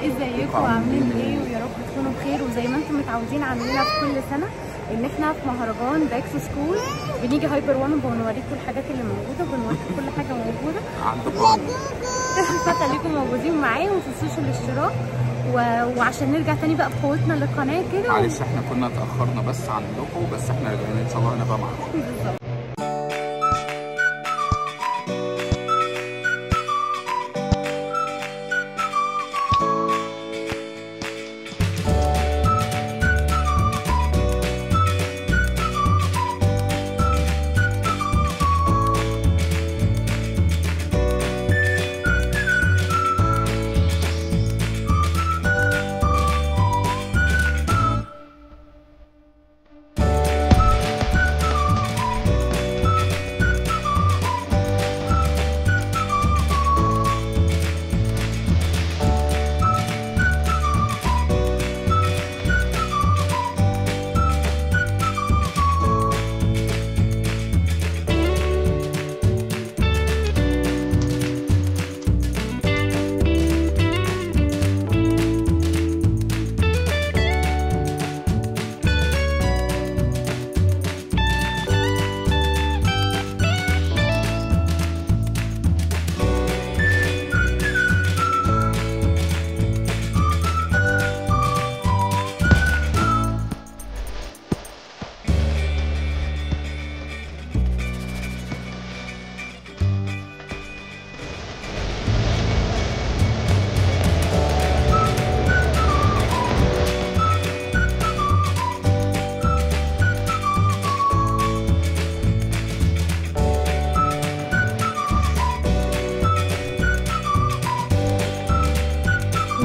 ازيكم عاملين ايه؟ ويا رب تكونوا بخير. وزي ما انتم متعودين عندنا في كل سنه ان احنا في مهرجان باك تو سكول بنيجي هايبر وان وبنوريكم الحاجات اللي موجوده وبنوريكم كل حاجه موجوده عندكم. فخليكم موجودين معايا وما تنسوش الاشتراك وعشان نرجع تاني بقى بقوتنا للقناه كده. معلش احنا كنا اتاخرنا بس عنكم، بس احنا راجعين ان شاء الله هنبقى معاكم. بالظبط.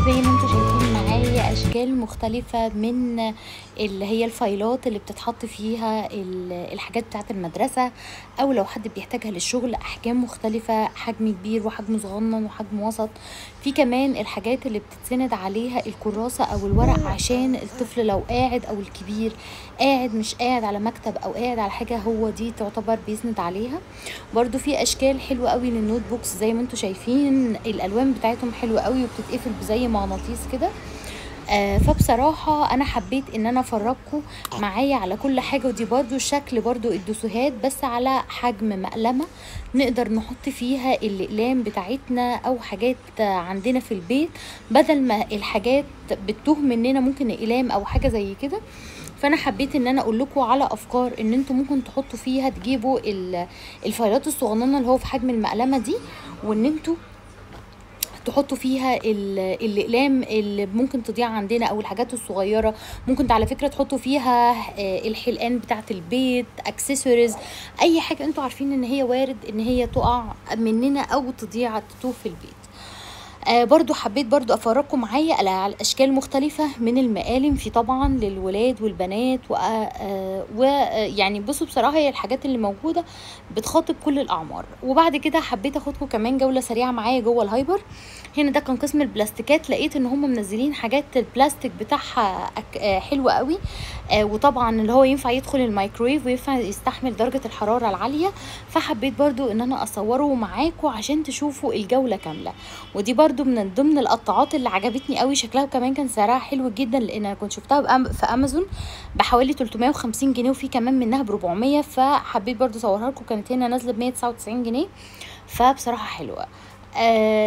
زي ما انتم شايفين معايا اشكال مختلفة من اللي هي الفايلات اللي بتتحط فيها الحاجات بتاعة المدرسة او لو حد بيحتاجها للشغل. احجام مختلفة، حجم كبير وحجم صغنن وحجم وسط. في كمان الحاجات اللي بتتسند عليها الكراسة او الورق عشان الطفل لو قاعد او الكبير قاعد مش قاعد على مكتب او قاعد على حاجة هو دي تعتبر بيسند عليها. برضو في اشكال حلوة قوي للنوت بوكس زي ما انتم شايفين، الالوان بتاعتهم حلوة قوي وبتتقفل بزي مغناطيس كده. فبصراحة انا حبيت ان انا افرجكم معايا على كل حاجة. ودي برضو الشكل برضو الدسوهات مس على حجم مقلمة نقدر نحط فيها الاقلام بتاعتنا او حاجات عندنا في البيت، بدل ما الحاجات بتتوه مننا ممكن اقلام او حاجة زي كده. فانا حبيت ان انا اقول لكم على افكار ان انتم ممكن تحطوا فيها، تجيبوا الفايلات الصغننه اللي هو في حجم المقلمه دي، وان انتم تحطوا فيها الاقلام اللي ممكن تضيع عندنا او الحاجات الصغيره. ممكن على فكره تحطوا فيها الحلقان بتاعه البيت، اكسسوارز، اي حاجه انتوا عارفين ان هي وارد ان هي تقع مننا او تضيع تتوه في البيت. برضو حبيت برضو افرجكم معايا على اشكال مختلفة من المقالم، في طبعا للولاد والبنات ويعني بصوا بصراحة هي الحاجات اللي موجودة بتخاطب كل الاعمار. وبعد كده حبيت اخدكم كمان جولة سريعة معايا جوه الهايبر. هنا ده كان قسم البلاستيكات، لقيت ان هم منزلين حاجات البلاستيك بتاعها حلوة قوي، وطبعا اللي هو ينفع يدخل الميكرويف وينفع يستحمل درجة الحرارة العالية. فحبيت برضو ان انا اصوره معاكم عشان تشوفوا الجولة كاملة. ودي برضو من ضمن القطاعات اللي عجبتني قوي، شكلها كمان كان سعرها حلو جدا لان انا كنت شفتها في امازون بحوالي 350 جنيه وفي كمان منها ب400. فحبيت برضو اصورها لكم، كانت هنا نازله ب 199 جنيه فبصراحه حلوه.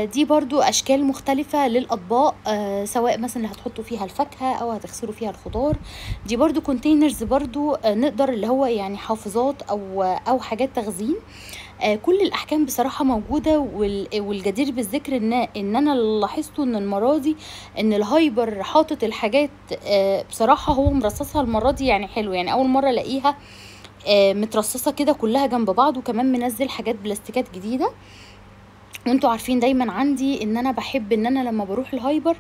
دي برضو اشكال مختلفة للاطباق، سواء مثلا اللي هتحطوا فيها الفاكهة او هتغسلوا فيها الخضار. دي برضو كونتينرز برضو نقدر اللي هو يعني حافظات او حاجات تخزين. كل الاحكام بصراحة موجودة. والجدير بالذكر ان انا لاحظته ان المرة دي ان الهايبر حاطط الحاجات بصراحة هو مرصصها المرة دي يعني حلو، يعني اول مرة الاقيها مترصصة كده كلها جنب بعض، وكمان منزل حاجات بلاستيكات جديدة. وانتوا عارفين دايما عندي ان انا بحب ان انا لما بروح الهايبر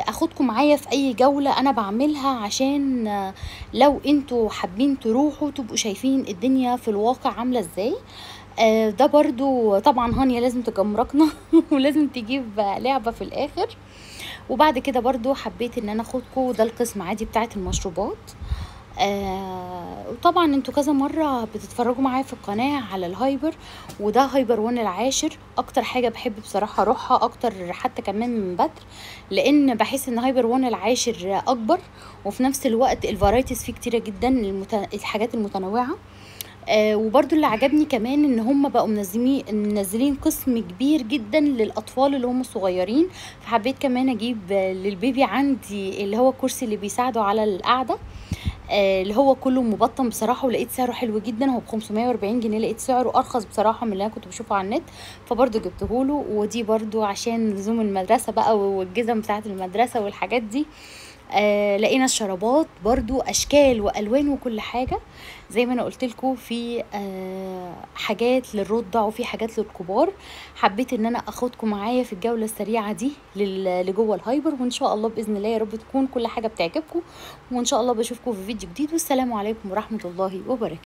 اخدكم معايا في اي جولة انا بعملها، عشان لو انتوا حابين تروحوا تبقوا شايفين الدنيا في الواقع عاملة ازاي. ده برضو طبعا هانيا لازم تجمركنا ولازم تجيب لعبة في الاخر. وبعد كده برضو حبيت ان انا اخدكم، ده القسم عادي بتاعت المشروبات. وطبعا انتوا كذا مرة بتتفرجوا معايا في القناة على الهايبر، وده هايبر 1 العاشر. اكتر حاجة بحب بصراحة اروحها اكتر حتى كمان من بدر، لان بحس ان هايبر 1 العاشر اكبر، وفي نفس الوقت الفرايتيز فيه كتيرة جدا، الحاجات المتنوعة. وبرضو اللي عجبني كمان ان هم بقوا منزلين قسم كبير جدا للاطفال اللي هم صغيرين، فحبيت كمان اجيب للبيبي عندي اللي هو الكرسي اللي بيساعده على القعده، اللي هو كله مبطن بصراحه، ولقيت سعره حلو جدا، هو ب 540 جنيه، لقيت سعره ارخص بصراحه من اللي انا كنت بشوفه على النت، فبرضو جبته له. ودي برضو عشان لزوم المدرسه بقى، والجزم بتاعه المدرسه والحاجات دي. لقينا الشرابات برضو اشكال والوان وكل حاجه، زي ما انا قلت لكم، في حاجات للرضع وفي حاجات للكبار. حبيت ان انا اخدكم معايا في الجوله السريعه دي لجوه الهايبر، وان شاء الله باذن الله يا رب تكون كل حاجه بتعجبكم، وان شاء الله بشوفكم في فيديو جديد، والسلام عليكم ورحمه الله وبركاته.